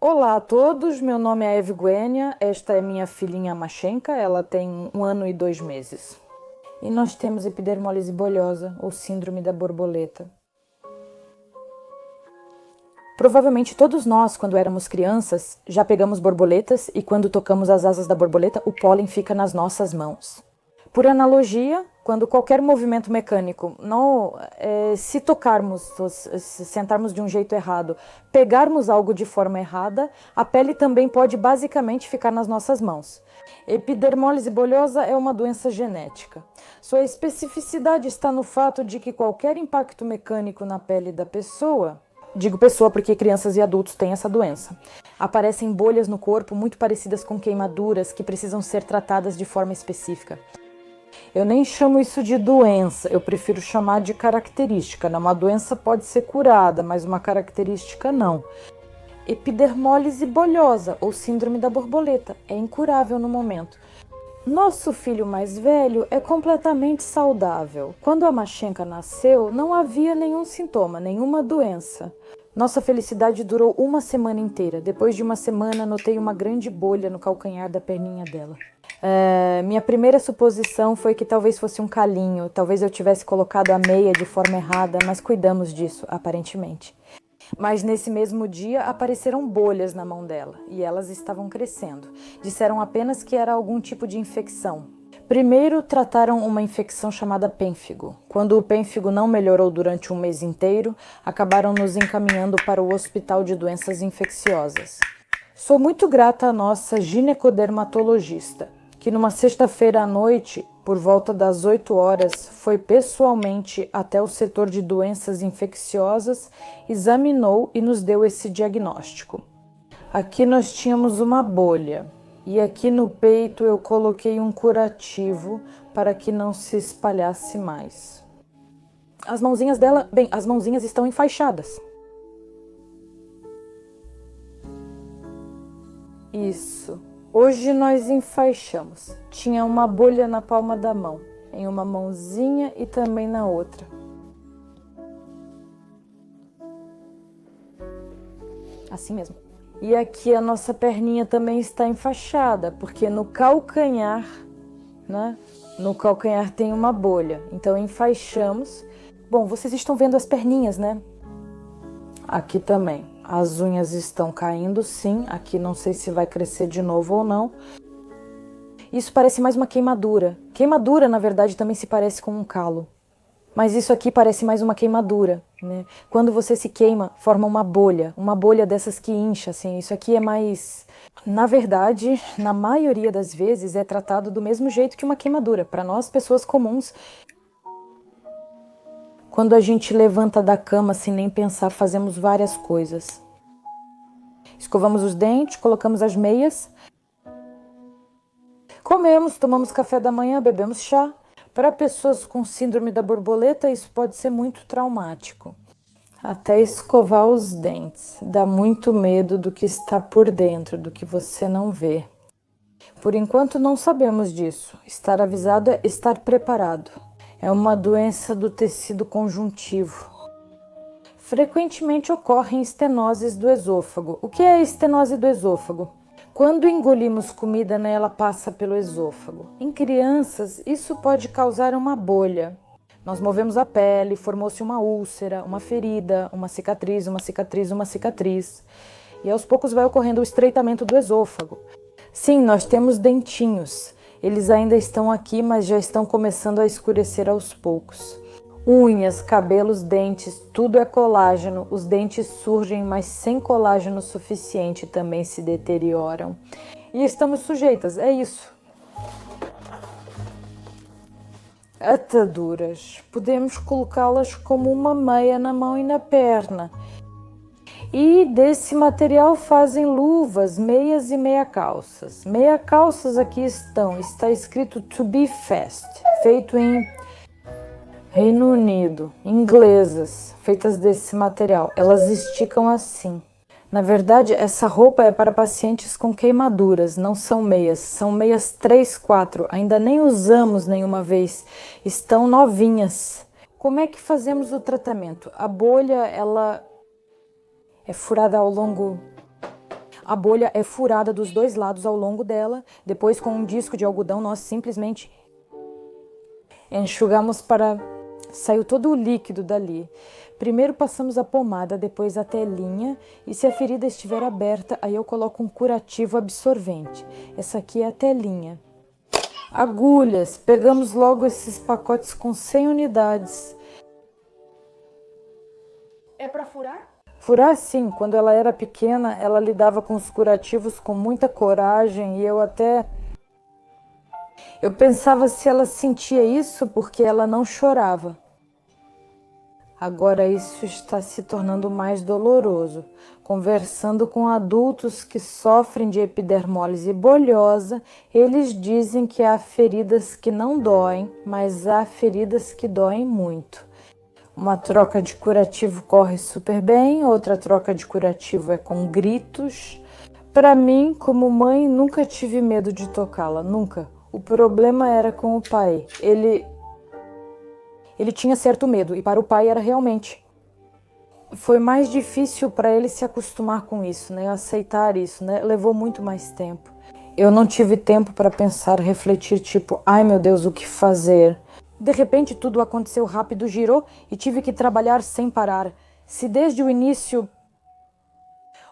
Olá a todos, meu nome é Evgenia, esta é minha filhinha Mashenka, ela tem 1 ano e 2 meses. E nós temos epidermólise bolhosa, ou síndrome da borboleta. Provavelmente todos nós, quando éramos crianças, já pegamos borboletas e quando tocamos as asas da borboleta, o pólen fica nas nossas mãos. Por analogia, quando qualquer movimento mecânico, se tocarmos, se sentarmos de um jeito errado, pegarmos algo de forma errada, a pele também pode basicamente ficar nas nossas mãos. Epidermólise bolhosa é uma doença genética. Sua especificidade está no fato de que qualquer impacto mecânico na pele da pessoa, digo pessoa porque crianças e adultos têm essa doença, aparecem bolhas no corpo muito parecidas com queimaduras que precisam ser tratadas de forma específica. Eu nem chamo isso de doença, eu prefiro chamar de característica. Uma doença pode ser curada, mas uma característica não. Epidermólise bolhosa, ou síndrome da borboleta, é incurável no momento. Nosso filho mais velho é completamente saudável. Quando a Mashenka nasceu, não havia nenhum sintoma, nenhuma doença. Nossa felicidade durou 1 semana inteira. Depois de 1 semana, notei uma grande bolha no calcanhar da perninha dela. Minha primeira suposição foi que talvez fosse um calinho, talvez eu tivesse colocado a meia de forma errada, mas cuidamos disso, aparentemente. Mas nesse mesmo dia apareceram bolhas na mão dela e elas estavam crescendo. Disseram apenas que era algum tipo de infecção. Primeiro trataram uma infecção chamada pênfigo. Quando o pênfigo não melhorou durante 1 mês inteiro, acabaram nos encaminhando para o Hospital de Doenças Infecciosas. Sou muito grata à nossa ginecodermatologista, que numa sexta-feira à noite, por volta das 8 horas, foi pessoalmente até o setor de doenças infecciosas, examinou e nos deu esse diagnóstico. Aqui nós tínhamos uma bolha e aqui no peito eu coloquei um curativo para que não se espalhasse mais. As mãozinhas dela, as mãozinhas estão enfaixadas. Isso. Hoje nós enfaixamos. Tinha uma bolha na palma da mão, em uma mãozinha e também na outra. Assim mesmo. E aqui a nossa perninha também está enfaixada, porque no calcanhar, né? No calcanhar tem uma bolha. Então enfaixamos. Bom, vocês estão vendo as perninhas, né? Aqui também. As unhas estão caindo, sim. Aqui não sei se vai crescer de novo ou não. Isso parece mais uma queimadura. Queimadura, na verdade, também se parece com um calo. Mas isso aqui parece mais uma queimadura, né? Quando você se queima, forma uma bolha dessas que incha, assim. Isso aqui é mais... Na verdade, na maioria das vezes, é tratado do mesmo jeito que uma queimadura. Para nós, pessoas comuns... Quando a gente levanta da cama sem nem pensar, fazemos várias coisas. Escovamos os dentes, colocamos as meias, comemos, tomamos café da manhã, bebemos chá. Para pessoas com síndrome da borboleta, isso pode ser muito traumático. Até escovar os dentes. Dá muito medo do que está por dentro, do que você não vê. Por enquanto não sabemos disso. Estar avisado é estar preparado. É uma doença do tecido conjuntivo. Frequentemente ocorrem estenoses do esôfago. O que é a estenose do esôfago? Quando engolimos comida, ela passa pelo esôfago. Em crianças, isso pode causar uma bolha. Nós movemos a pele, formou-se uma úlcera, uma ferida, uma cicatriz, uma cicatriz, uma cicatriz. E aos poucos vai ocorrendo o estreitamento do esôfago. Sim, nós temos dentinhos. Eles ainda estão aqui, mas já estão começando a escurecer aos poucos. Unhas, cabelos, dentes, tudo é colágeno. Os dentes surgem, mas sem colágeno suficiente também se deterioram. E estamos sujeitas, é isso. Ataduras. Podemos colocá-las como uma meia na mão e na perna. E desse material fazem luvas, meias e meia-calças. Meia-calças aqui está escrito to be fast, feito em Reino Unido, inglesas, feitas desse material. Elas esticam assim. Na verdade, essa roupa é para pacientes com queimaduras, não são meias 3, 4, ainda nem usamos nenhuma vez, estão novinhas. Como é que fazemos o tratamento? A bolha, ela é furada ao longo A bolha é furada dos dois lados ao longo dela. Depois, com um disco de algodão, nós simplesmente enxugamos para... Saiu todo o líquido dali. Primeiro passamos a pomada, depois a telinha, e se a ferida estiver aberta, aí eu coloco um curativo absorvente. Essa aqui é a telinha. Agulhas. Pegamos logo esses pacotes com 100 unidades. É para furar? Furar, sim. Quando ela era pequena, ela lidava com os curativos com muita coragem e eu pensava se ela sentia isso porque ela não chorava. Agora isso está se tornando mais doloroso. Conversando com adultos que sofrem de epidermólise bolhosa, eles dizem que há feridas que não doem, mas há feridas que doem muito. Uma troca de curativo corre super bem, outra troca de curativo é com gritos. Para mim, como mãe, nunca tive medo de tocá-la, nunca. O problema era com o pai. Ele tinha certo medo, e para o pai era realmente. Foi mais difícil para ele se acostumar com isso, né? Aceitar isso, né? Levou muito mais tempo. Eu não tive tempo para pensar, refletir, tipo, ai meu Deus, o que fazer? De repente tudo aconteceu rápido, girou e tive que trabalhar sem parar. Se desde o início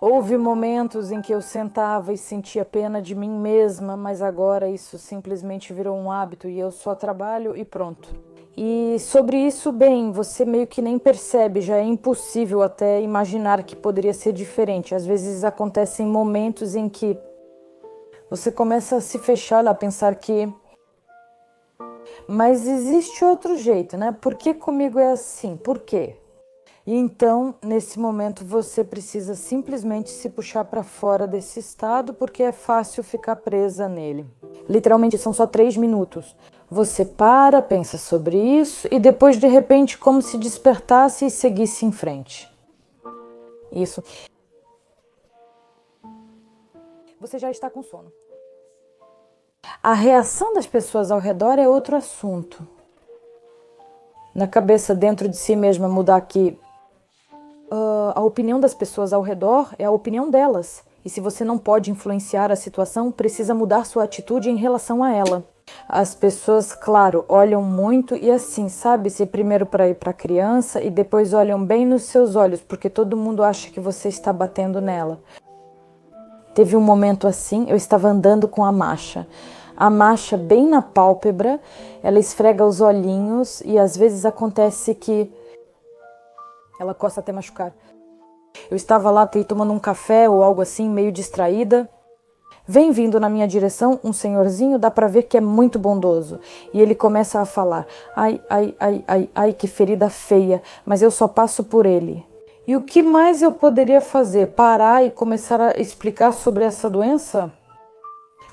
houve momentos em que eu sentava e sentia pena de mim mesma, mas agora isso simplesmente virou um hábito e eu só trabalho e pronto. E sobre isso, bem, você meio que nem percebe, já é impossível até imaginar que poderia ser diferente. Às vezes acontecem momentos em que você começa a se fechar, a pensar que... Mas existe outro jeito, né? Por que comigo é assim? Por quê? E então, nesse momento, você precisa simplesmente se puxar para fora desse estado, porque é fácil ficar presa nele. Literalmente, são só 3 minutos. Você para, pensa sobre isso e depois, de repente, como se despertasse e seguisse em frente. Isso. Você já está com sono. A reação das pessoas ao redor é outro assunto. Na cabeça, dentro de si mesma, mudar que a opinião das pessoas ao redor é a opinião delas. E se você não pode influenciar a situação, precisa mudar sua atitude em relação a ela. As pessoas, claro, olham muito e assim, sabe-se, primeiro para ir para a criança e depois olham bem nos seus olhos, porque todo mundo acha que você está batendo nela. Teve um momento assim, eu estava andando com a Masha. A Masha bem na pálpebra, ela esfrega os olhinhos e às vezes acontece que ela coça até machucar. Eu estava lá tomando um café ou algo assim, meio distraída. Vem vindo na minha direção um senhorzinho, dá para ver que é muito bondoso. E ele começa a falar, ai, que ferida feia, mas eu só passo por ele. E o que mais eu poderia fazer? Parar e começar a explicar sobre essa doença?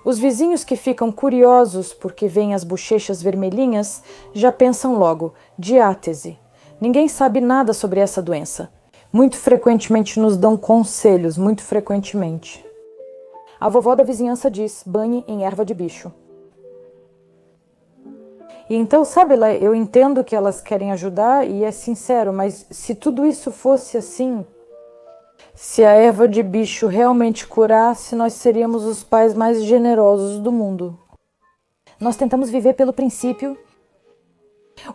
Os vizinhos que ficam curiosos porque veem as bochechas vermelhinhas já pensam logo, diátese. Ninguém sabe nada sobre essa doença. Muito frequentemente nos dão conselhos, muito frequentemente. A vovó da vizinhança diz, banhe em erva de bicho. E então, sabe, eu entendo que elas querem ajudar e é sincero, mas se tudo isso fosse assim, se a erva de bicho realmente curasse, nós seríamos os pais mais generosos do mundo. Nós tentamos viver pelo princípio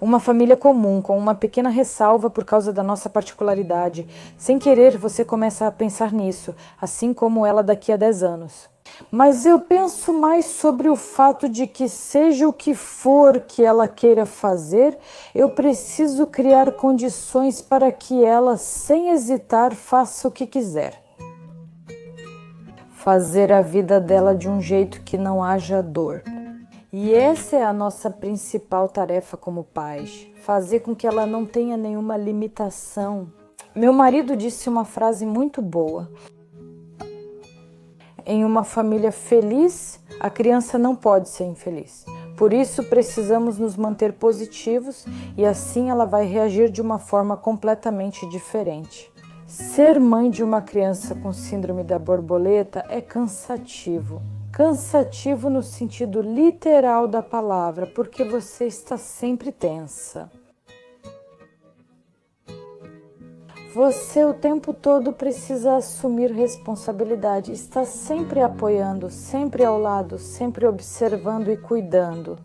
uma família comum, com uma pequena ressalva por causa da nossa particularidade. Sem querer, você começa a pensar nisso, assim como ela daqui a 10 anos. Mas eu penso mais sobre o fato de que, seja o que for que ela queira fazer, eu preciso criar condições para que ela, sem hesitar, faça o que quiser. Fazer a vida dela de um jeito que não haja dor. E essa é a nossa principal tarefa como pais, fazer com que ela não tenha nenhuma limitação. Meu marido disse uma frase muito boa. Em uma família feliz, a criança não pode ser infeliz. Por isso, precisamos nos manter positivos e assim ela vai reagir de uma forma completamente diferente. Ser mãe de uma criança com síndrome da borboleta é cansativo. Cansativo no sentido literal da palavra, porque você está sempre tensa. Você o tempo todo precisa assumir responsabilidade, está sempre apoiando, sempre ao lado, sempre observando e cuidando.